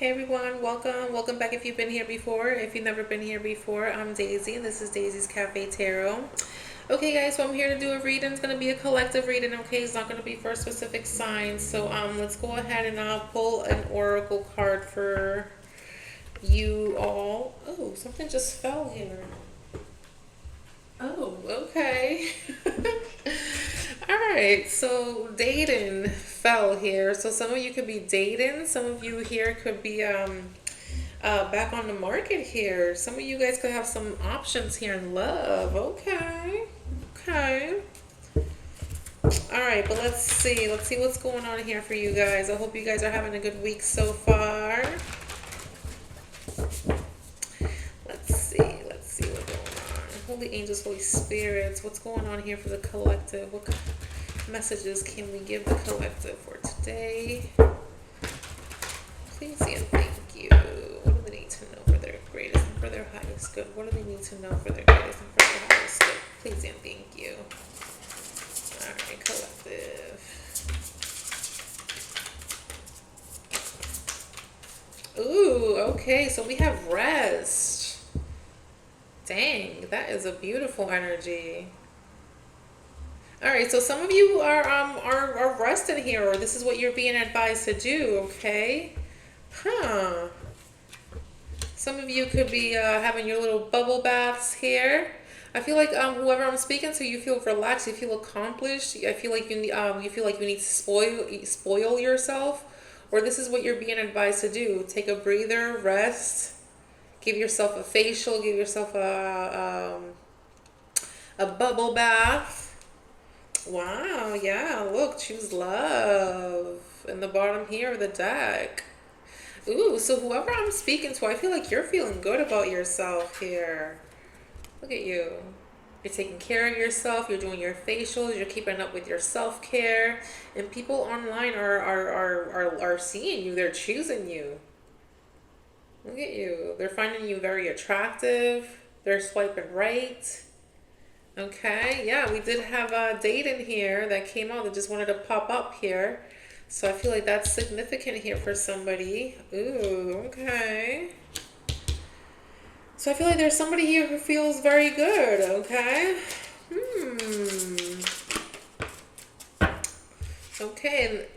Hey everyone, welcome back if you've been here before. If you've never been here before, I'm Daisy and this is Daisy's Cafe Tarot. Okay guys, so I'm here to do a reading. It's going to be a collective reading, okay? It's not going to be for a specific sign. So let's go ahead and I'll pull an oracle card for you all. Oh, something just fell here. Oh, okay. All right, so dating fell here. So some of you could be dating. Some of you here could be back on the market here. Some of you guys could have some options here in love. Okay, okay. All right, but let's see. Let's see what's going on here for you guys. I hope you guys are having a good week so far. Let's see. Let's see what's going on. Holy angels, Holy spirits, what's going on here for the collective? What messages can we give the collective for today? Please and thank you. What do they need to know for their greatest and for their highest good? What do they need to know for their greatest and for their highest good? Please and thank you. All right, collective. Ooh, okay, so we have rest. Dang, that is a beautiful energy. All right, so some of you are resting here, or this is what you're being advised to do. Okay, huh? Some of you could be having your little bubble baths here. I feel like whoever I'm speaking to, you feel relaxed, you feel accomplished. I feel like you feel like you need to spoil yourself, or this is what you're being advised to do. Take a breather, rest, give yourself a facial, give yourself a bubble bath. Wow, yeah, look, choose love in the bottom here of the deck. Ooh, so whoever I'm speaking to, I feel like you're feeling good about yourself here. Look at you. You're taking care of yourself, you're doing your facials, you're keeping up with your self-care, and people online are seeing you, they're choosing you. Look at you. They're finding you very attractive, they're swiping right. Okay, yeah, we did have a date in here that came out that just wanted to pop up here. So I feel like that's significant here for somebody. Ooh, okay. So I feel like there's somebody here who feels very good, okay? Okay,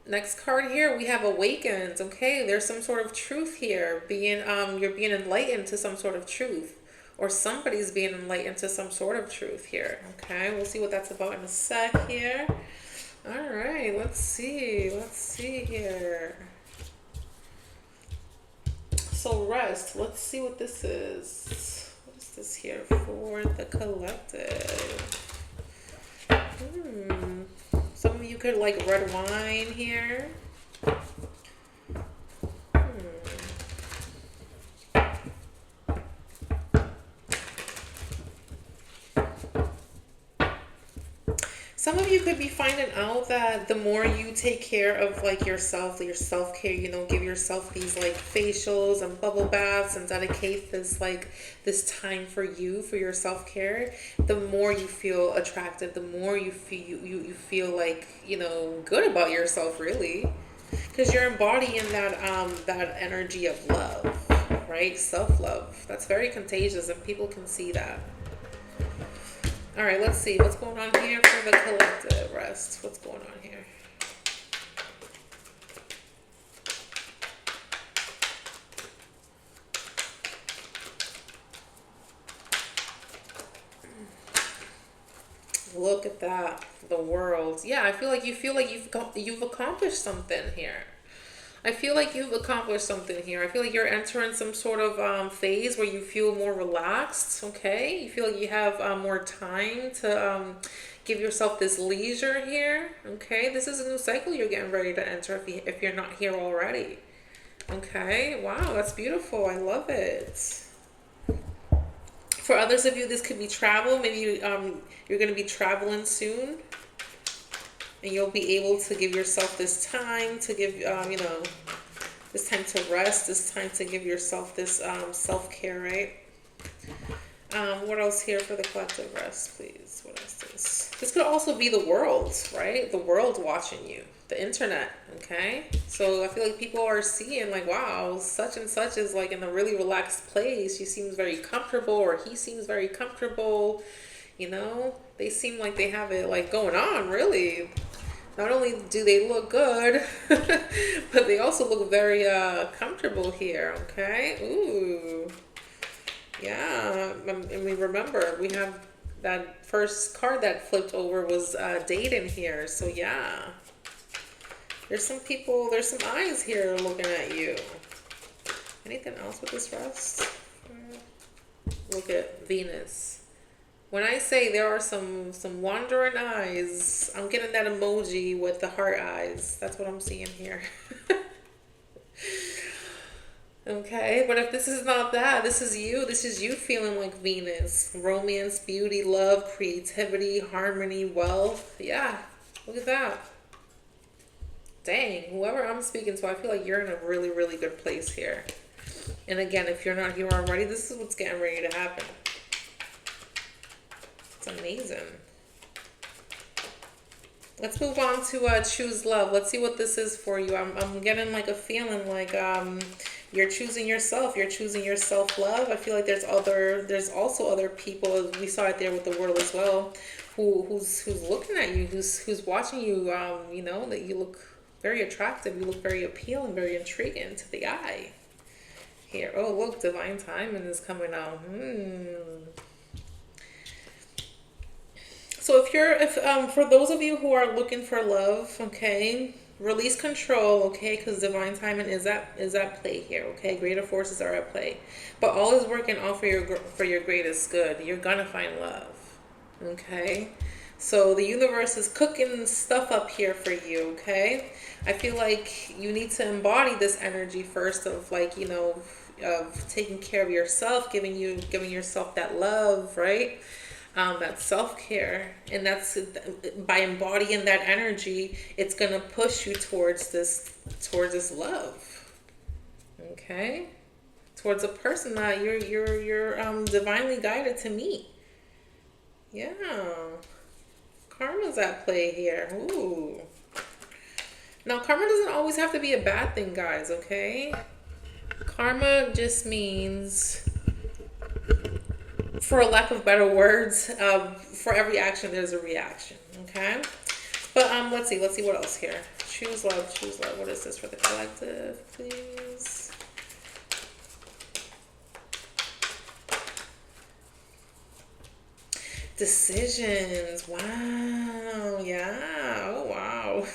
next card here, we have awakened. Okay, there's some sort of truth here. You're being enlightened to some sort of truth. Or somebody's being enlightened to some sort of truth here. Okay, we'll see what that's about in a sec here. All right, let's see. Let's see here. So rest. Let's see what this is. What is this here for the collective? Some of you could like red wine here. Some of you could be finding out that the more you take care of like yourself, your self-care, give yourself these like facials and bubble baths and dedicate this time for you, for your self-care, the more you feel attractive, the more you feel like, good about yourself really. Because you're embodying that energy of love, right? Self-love. That's very contagious and people can see that. All right, let's see what's going on here for the collective rest. What's going on here? Look at that, the world. Yeah, I feel like you've accomplished something here. I feel like you've accomplished something here. I feel like you're entering some sort of phase where you feel more relaxed, okay? You feel like you have more time to give yourself this leisure here, okay? This is a new cycle you're getting ready to enter if you're not here already, okay? Wow, that's beautiful. I love it. For others of you, this could be travel. Maybe you're going to be traveling soon. And you'll be able to give yourself this time to give, this time to rest, this time to give yourself this self-care, right? What else here for the collective rest, please? What else is this? This could also be the world, right? The world watching you, the internet, okay? So I feel like people are seeing like, wow, such and such is like in a really relaxed place. She seems very comfortable, or he seems very comfortable. You know, they seem like they have it like going on, really. Not only do they look good, but they also look very comfortable here, okay? Ooh. Yeah, and we remember we have that first card that flipped over was dating here. So yeah, there's some people, there's some eyes here looking at you. Anything else with this rest? Look at Venus. When I say there are some wandering eyes, I'm getting that emoji with the heart eyes. That's what I'm seeing here. Okay, but if this is not that, this is you. This is you feeling like Venus. Romance, beauty, love, creativity, harmony, wealth. Yeah, look at that. Dang, whoever I'm speaking to, I feel like you're in a really, really good place here. And again, if you're not here already, this is what's getting ready to happen. It's amazing. Let's move on to choose love. Let's see what this is for you. I'm getting like a feeling like you're choosing yourself. You're choosing your self-love. I feel like there's also other people, as we saw it there with the world as well, who's looking at you, who's watching you. You know that you look very attractive. You look very appealing, very intriguing to the eye. Here, oh look, divine timing is coming out. So if for those of you who are looking for love, okay, release control, okay, because divine timing is at play here, okay. Greater forces are at play, but all is working out for your greatest good. You're gonna find love, okay. So the universe is cooking stuff up here for you, okay. I feel like you need to embody this energy first of like, you know, of taking care of yourself, giving yourself that love, right? That self-care, and that's by embodying that energy, it's gonna push you towards this love, okay, towards a person that you're divinely guided to meet. Yeah, karma's at play here. Ooh, now karma doesn't always have to be a bad thing, guys, okay. Karma just means, for a lack of better words, for every action there's a reaction, okay. But let's see what else here. Choose love, choose love. What is this for the collective, please? Decisions. Wow. Yeah. Oh wow.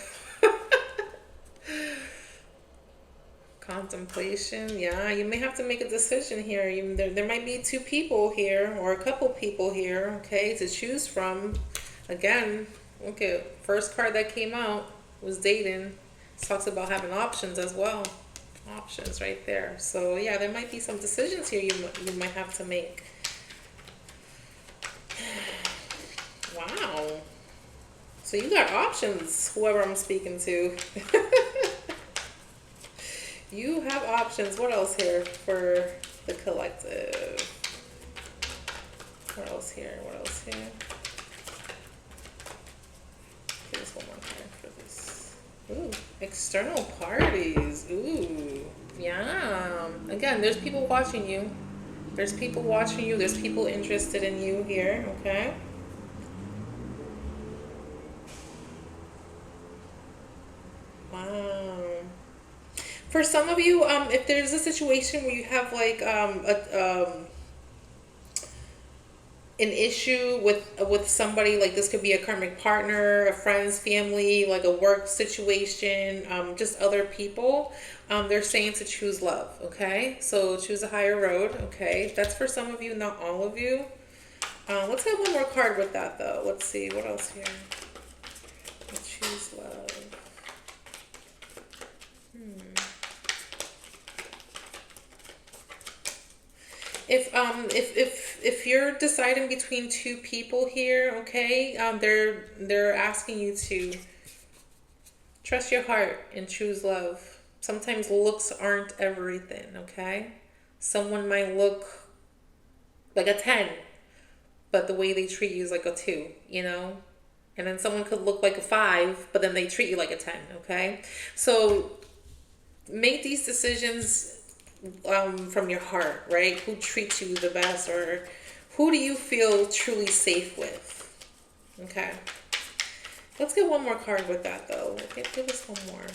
Contemplation. Yeah, you may have to make a decision here. There might be two people here or a couple people here, okay, to choose from. Again, okay, first card that came out was dating. It talks about having options as well. Options right there. So yeah, there might be some decisions here you might have to make. Wow. So you got options, whoever I'm speaking to. You have options. What else here for the collective? What else here? What else here? Here's one more card for this. Ooh, external parties. Ooh, yeah. Again, there's people watching you. There's people watching you. There's people interested in you here, okay? Wow. For some of you, if there's a situation where you have like an issue with somebody, like this could be a karmic partner, a friend's family, like a work situation, just other people, they're saying to choose love, okay? So choose a higher road, okay? That's for some of you, not all of you. Let's have one more card with that though. Let's see, what else here? Choose love. If you're deciding between two people here, okay, they're asking you to trust your heart and choose love. Sometimes looks aren't everything, okay? Someone might look like a 10, but the way they treat you is like a 2, you know? And then someone could look like a 5, but then they treat you like a 10, okay? So make these decisions from your heart, right? Who treats you the best, or who do you feel truly safe with? Okay. Let's get one more card with that, though. Okay, give us one more.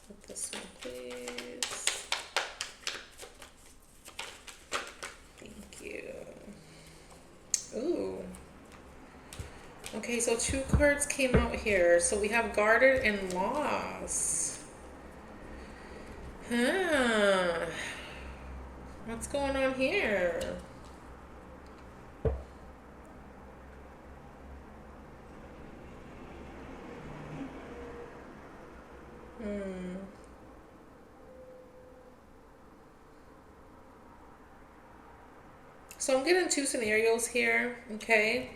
With this one, please. Thank you. Ooh. Okay, so 2 cards came out here. So we have guarded and lost. Huh. What's going on here? So I'm getting 2 scenarios here, okay?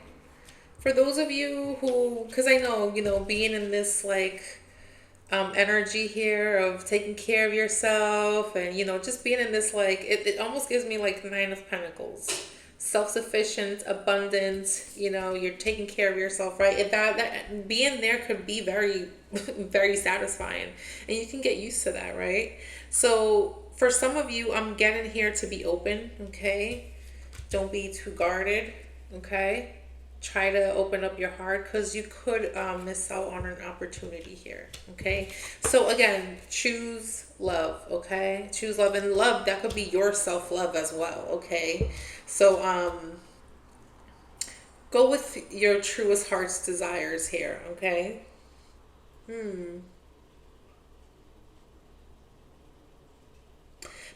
For those of you who, because I know, being in this like energy here of taking care of yourself and, just being in this like, it almost gives me like 9 of Pentacles. Self-sufficient, abundant, you're taking care of yourself, right? If that being there could be very, very satisfying, and you can get used to that, right? So for some of you, I'm getting here to be open, okay? Don't be too guarded, okay? Try to open up your heart, because you could miss out on an opportunity here, okay? So again, choose love, okay? Choose love, and love, that could be your self-love as well, okay? So go with your truest heart's desires here, okay?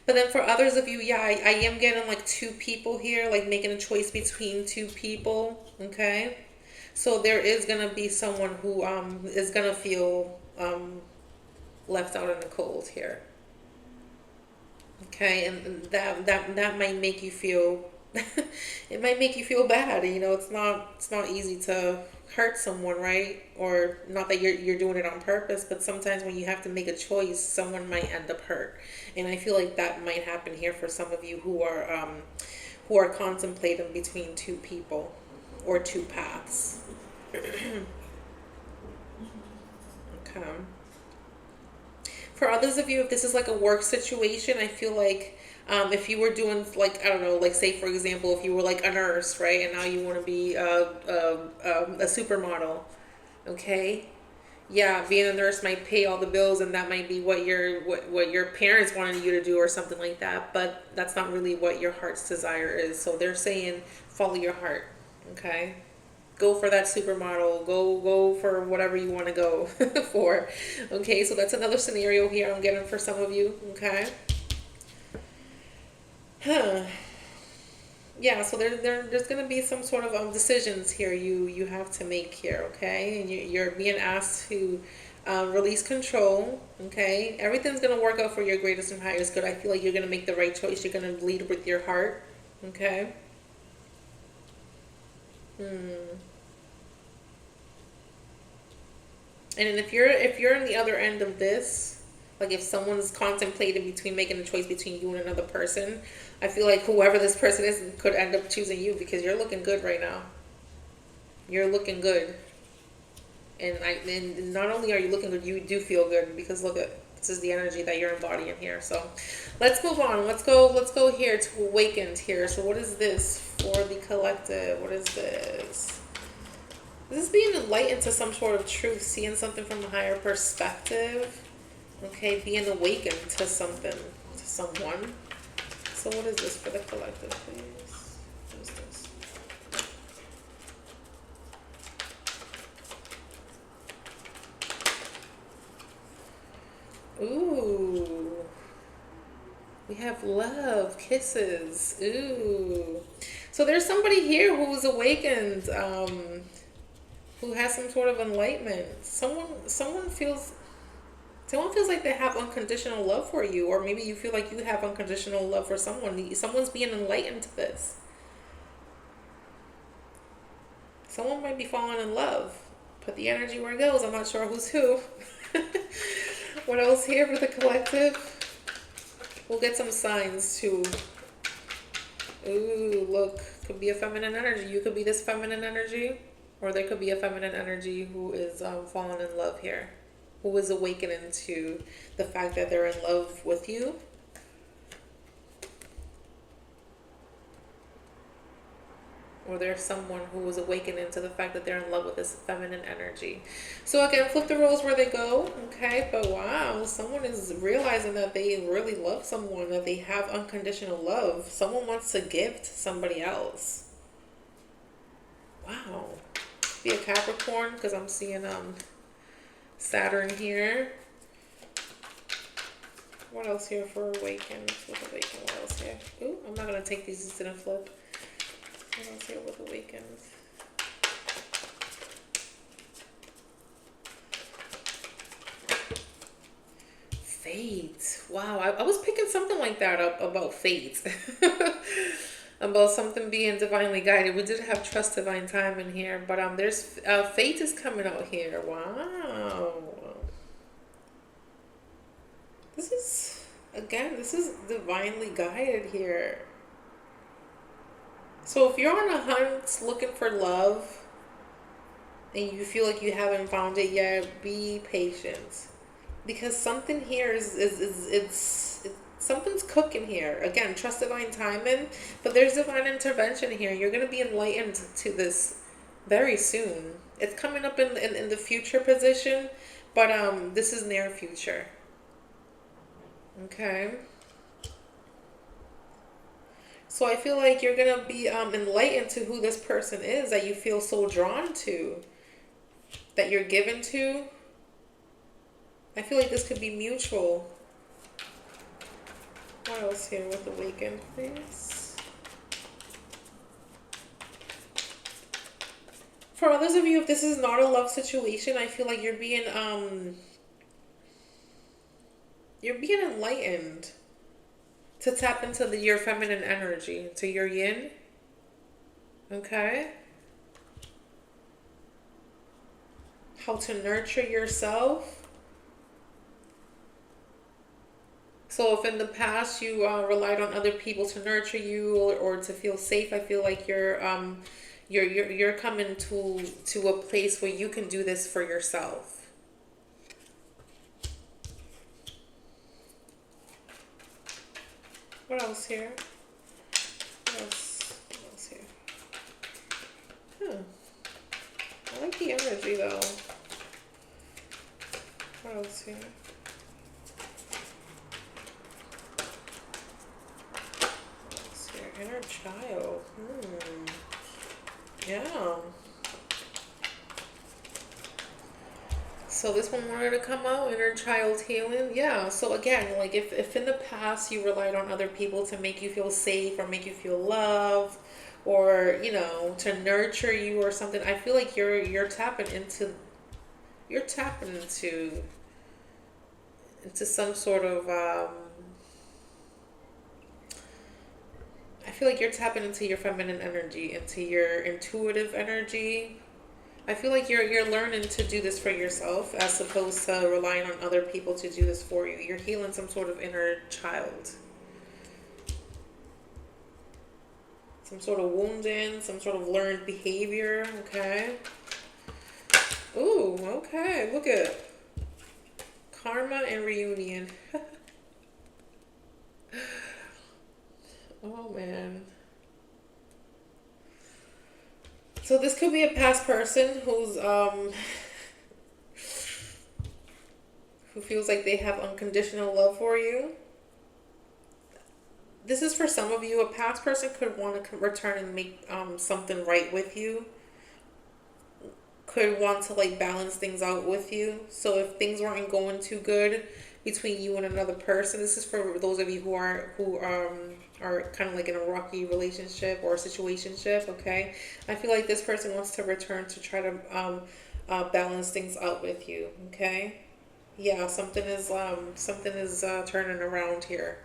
But then for others of you, yeah, I am getting like 2 people here, like making a choice between 2 people, okay? So there is gonna be someone who is gonna feel left out in the cold here, okay? And that might make you feel it might make you feel bad. It's not easy to hurt someone, right? Or not that you're doing it on purpose, but sometimes when you have to make a choice, someone might end up hurt. And I feel like that might happen here for some of you who are contemplating between 2 people or 2 paths. Okay. For others of you, if this is like a work situation, I feel like if you were doing like, I don't know, like say for example, if you were like a nurse, right, and now you want to be a supermodel, okay? Yeah, being a nurse might pay all the bills, and that might be what your parents wanted you to do or something like that. But that's not really what your heart's desire is. So they're saying follow your heart, okay? Go for that supermodel. Go for whatever you want to go for. Okay, so that's another scenario here I'm getting for some of you. Okay. Huh. Yeah, so there's going to be some sort of decisions here you have to make here, okay? And you're being asked to release control, okay? Everything's going to work out for your greatest and highest good. I feel like you're going to make the right choice. You're going to lead with your heart, okay? And then if you're on the other end of this, like if someone's contemplating between making a choice between you and another person, I feel like whoever this person is could end up choosing you, because you're looking good right now. You're looking good. And not only are you looking good, you do feel good, because look at this is the energy that you're embodying here. So let's move on. Let's go here to awakened here. So what is this for the collective? What is this? This is being enlightened to some sort of truth, seeing something from a higher perspective. Okay, being awakened to something, to someone. So what is this for the collective, please? What is this? Ooh. We have love, kisses. Ooh. So there's somebody here who's awakened, who has some sort of enlightenment. Someone feels like they have unconditional love for you, or maybe you feel like you have unconditional love for someone. Someone's being enlightened to this. Someone might be falling in love. Put the energy where it goes. I'm not sure who's who. What else here for the collective? We'll get some signs too. Ooh, look. Could be a feminine energy. You could be this feminine energy. Or there could be a feminine energy who is falling in love here, who is awakening to the fact that they're in love with you. Or there's someone who is awakening to the fact that they're in love with this feminine energy. So again, flip the roles where they go, okay? But wow, someone is realizing that they really love someone, that they have unconditional love. Someone wants to give to somebody else. Wow. Be a Capricorn, because I'm seeing Saturn here. What else here for Awakened? With Awakened, what else here? Ooh, I'm not going to take these just in a flip. What else here with Awakened? Fate. Wow, I was picking something like that up about fate. About something being divinely guided. We did have trust divine time in here, but there's fate is coming out here. Wow. This is, again, this is divinely guided here. So if you're on a hunt looking for love and you feel like you haven't found it yet, be patient. Because something here it's something's cooking here. Again, trust divine timing, but there's divine intervention here. You're gonna be enlightened to this very soon. It's coming up in the future position, but this is near future. Okay. So I feel like you're gonna be enlightened to who this person is that you feel so drawn to, that you're given to. I feel like this could be mutual. What else here with Awakened, please? For others of you, if this is not a love situation, I feel like you're being enlightened to tap into your feminine energy, to your yin. Okay? How to nurture yourself. So if in the past you relied on other people to nurture you or to feel safe, I feel like you're coming to a place where you can do this for yourself. What else here? What else here? I like the energy though. What else here? What else here? Inner child. Yeah. So this one wanted to come out, inner child healing. Yeah. So again, like if in the past you relied on other people to make you feel safe or make you feel loved or, to nurture you or something, I feel like you're tapping into some sort of I feel like you're tapping into your feminine energy, into your intuitive energy. I feel like you're learning to do this for yourself as opposed to relying on other people to do this for you. You're healing some sort of inner child. Some sort of wounding, some sort of learned behavior, okay? Ooh, okay, look at karma and reunion. Oh, man. So this could be a past person who's who feels like they have unconditional love for you. This is for some of you. A past person could want to return and make something right with you. Could want to like balance things out with you. So if things weren't going too good between you and another person, this is for those of you who are kind of like in a rocky relationship or a situationship. Okay, I feel like this person wants to return to try to balance things out with you. Okay, yeah, something is turning around here.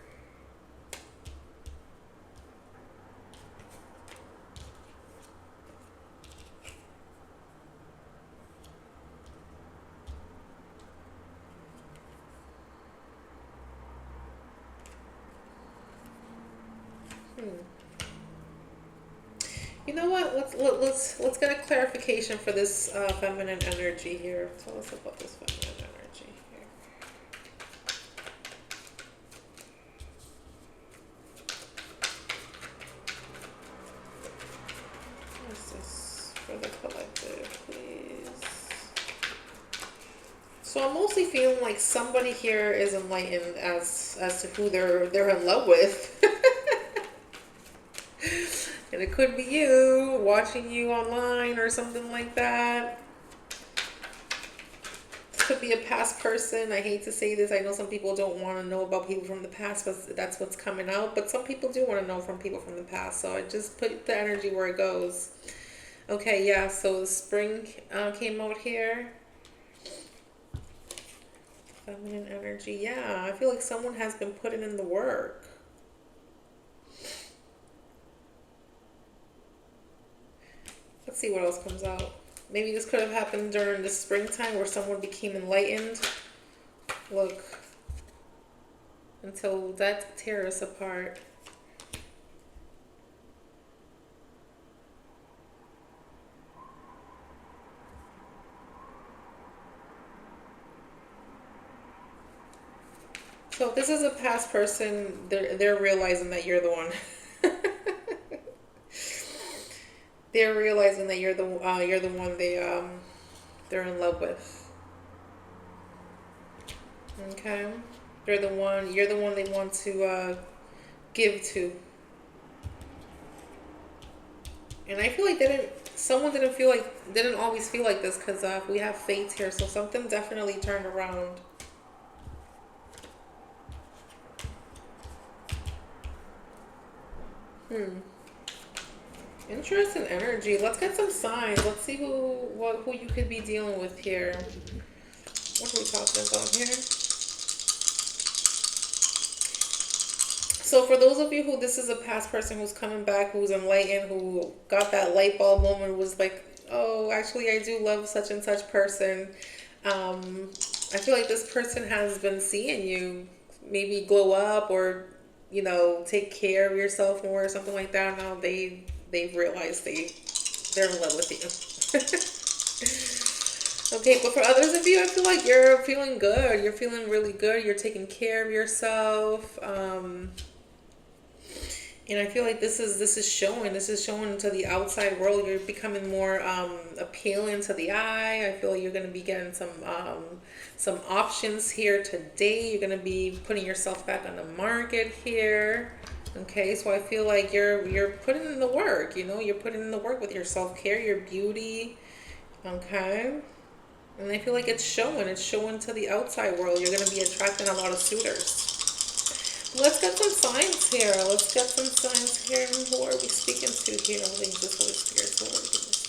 You know what? Let's get a clarification for this feminine energy here. Tell us about this feminine energy here. What is this for the collective, please? So I'm mostly feeling like somebody here is enlightened as to who they're in love with. And it could be you watching you online or something like that. Could be a past person. I hate to say this. I know some people don't want to know about people from the past, but that's what's coming out. But some people do want to know from people from the past. So I just put the energy where it goes. Okay, yeah. So the spring came out here. Feminine energy. Yeah, I feel like someone has been putting in the work. Let's see what else comes out. Maybe this could have happened during the springtime where someone became enlightened. Look. Until that tear us apart. So if this is a past person, they're realizing that you're the one. They're realizing that you're the one they're in love with. Okay, you're the one they want to give to. And I feel like someone didn't always feel like this because we have fate here, so something definitely turned around. Interesting energy. Let's get some signs. Let's see who you could be dealing with here. What are we talking about here? So for those of you who this is a past person who's coming back, who's enlightened, who got that light bulb moment, was like, oh, actually I do love such and such person. I feel like this person has been seeing you maybe glow up or, take care of yourself more or something like that. Now they've realized they're in love with you. Okay, but for others of you, I feel like you're feeling good. You're feeling really good. You're taking care of yourself. And I feel like this is showing to the outside world. You're becoming more appealing to the eye. I feel like you're going to be getting some options here today. You're going to be putting yourself back on the market here. Okay, so I feel like you're putting in the work. You're putting in the work with your self-care, your beauty. Okay. And I feel like it's showing to the outside world. You're going to be attracting a lot of suitors. Let's get some signs here. Who are we speaking to here? Oh, thank you, Holy Spirit. So what are we doing this?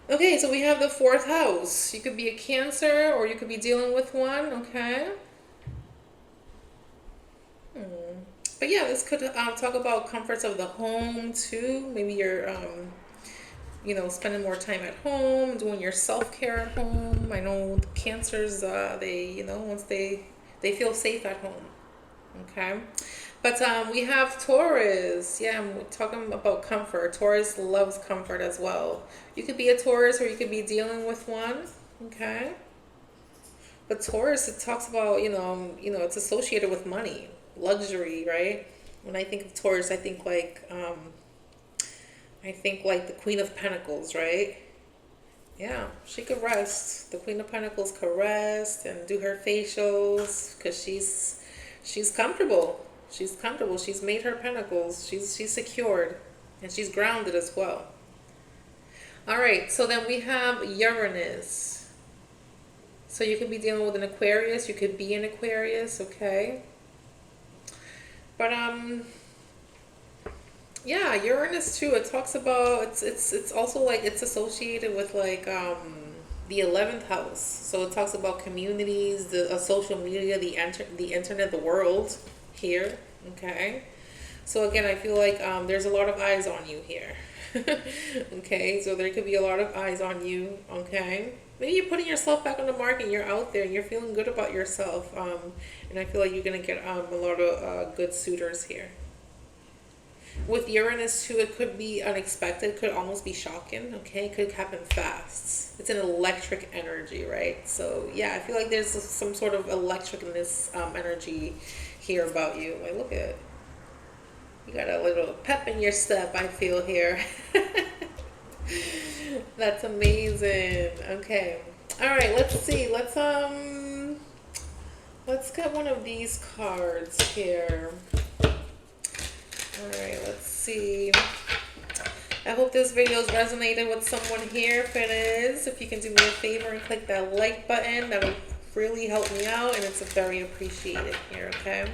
Okay, so we have the fourth house. You could be a Cancer or you could be dealing with one. Okay. But yeah, this could talk about comforts of the home too. Maybe you're spending more time at home, doing your self-care at home. I know the Cancers, once they feel safe at home. Okay. But we have Taurus. Yeah, I'm talking about comfort. Taurus loves comfort as well. You could be a Taurus or you could be dealing with one. Okay. But Taurus, it talks about, it's associated with money, luxury, right? When I think of Taurus, I think like the Queen of Pentacles, right? Yeah, she could rest. The Queen of Pentacles could rest and do her facials because she's comfortable. She's comfortable. She's made her pentacles. She's secured and she's grounded as well. All right, so then we have Uranus. So you could be dealing with an Aquarius. You could be an Aquarius, okay? But yeah, Uranus too. It talks about it's also like it's associated with like the 11th house. So it talks about communities, the social media, the internet, the world here. Okay. So again, I feel like there's a lot of eyes on you here. Okay, so there could be a lot of eyes on you. Okay. Maybe you're putting yourself back on the market and you're out there and you're feeling good about yourself. And I feel like you're going to get a lot of good suitors here. With Uranus too, it could be unexpected, could almost be shocking, okay? It could happen fast. It's an electric energy, right? So yeah, I feel like there's some sort of electricness energy here about you. Like, look at, you got a little pep in your step, I feel here. That's amazing. Okay. All right, let's see. Let's get one of these cards here. All right, let's see. I hope this video has resonated with someone here. If it is, if you can do me a favor and click that like button, that would really help me out, and it's very appreciated here, okay?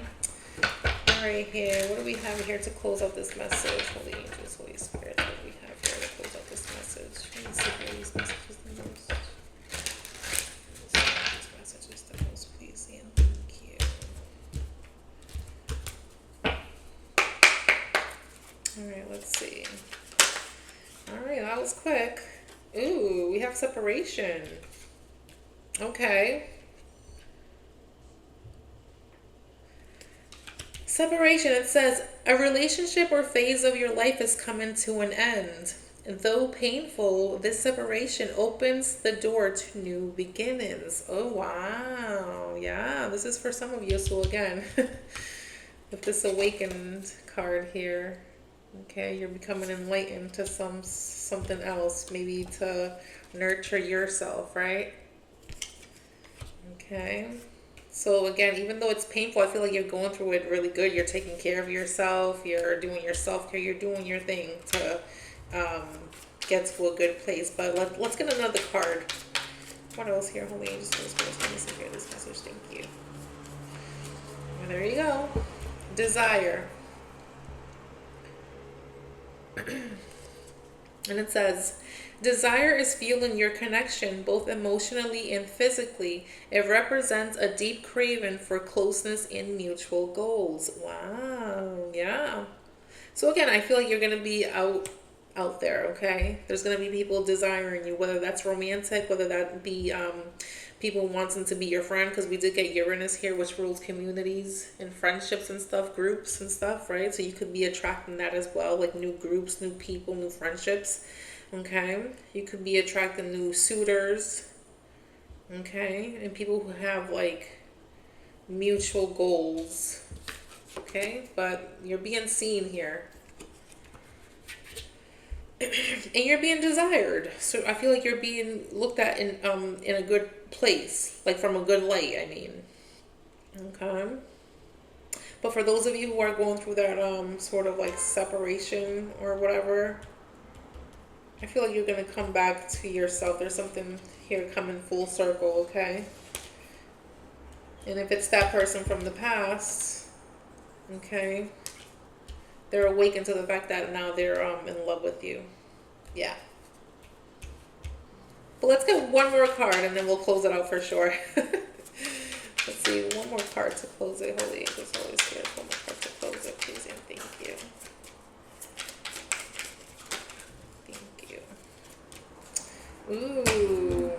All right, here, what do we have here to close out this message? Holy angels, Holy Spirit, what do we have here to close out this message? Let me see here, these messages the most. These messages the most, please, and thank you. All right, let's see. All right, that was quick. Ooh, we have separation. Okay. Separation, it says, a relationship or phase of your life is coming to an end. Though painful, this separation opens the door to new beginnings. Oh, wow. Yeah, this is for some of you. So again, with this awakened card here, okay, you're becoming enlightened to something else, maybe to nurture yourself, right? Okay. So again, even though it's painful, I feel like you're going through it really good. You're taking care of yourself. You're doing your self-care. You're doing your thing to get to a good place. But let's get another card. What else here? Holy angels, let me see here this message. Thank you. And there you go. Desire. And it says, desire is fueling your connection both emotionally and physically. It represents a deep craving for closeness and mutual goals. Wow. Yeah. So again, I feel like you're going to be out there, okay? There's going to be people desiring you, whether that's romantic, whether that be people wanting to be your friend, because we did get Uranus here, which rules communities and friendships and stuff, groups and stuff, right? So you could be attracting that as well, like new groups, new people, new friendships, okay? You could be attracting new suitors, okay? And people who have like mutual goals, okay? But you're being seen here. And you're being desired. So I feel like you're being looked at in a good place, like from a good light, I mean. Okay. But for those of you who are going through that sort of like separation or whatever, I feel like you're going to come back to yourself. There's something here coming full circle, okay? And if it's that person from the past, okay, they're awakened to the fact that now they're in love with you. Yeah. But let's get one more card and then we'll close it out for sure. Let's see, one more card to close it. Holy angels, Holy Spirit, one more card to close it, please, and thank you. Thank you. Ooh.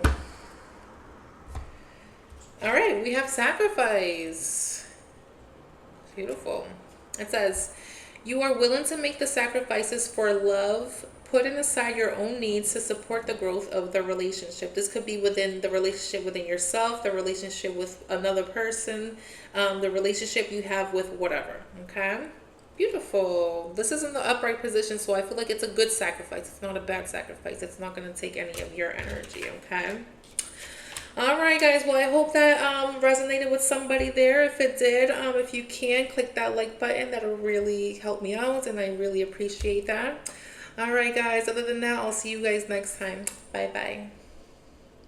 All right, we have sacrifice. Beautiful. It says, you are willing to make the sacrifices for love, putting aside your own needs to support the growth of the relationship. This could be within the relationship within yourself, the relationship with another person, the relationship you have with whatever, okay? Beautiful. This is in the upright position, so I feel like it's a good sacrifice. It's not a bad sacrifice. It's not going to take any of your energy, okay? All right, guys. Well, I hope that resonated with somebody there. If it did, if you can, click that like button. That'll really help me out, and I really appreciate that. All right, guys. Other than that, I'll see you guys next time. Bye-bye.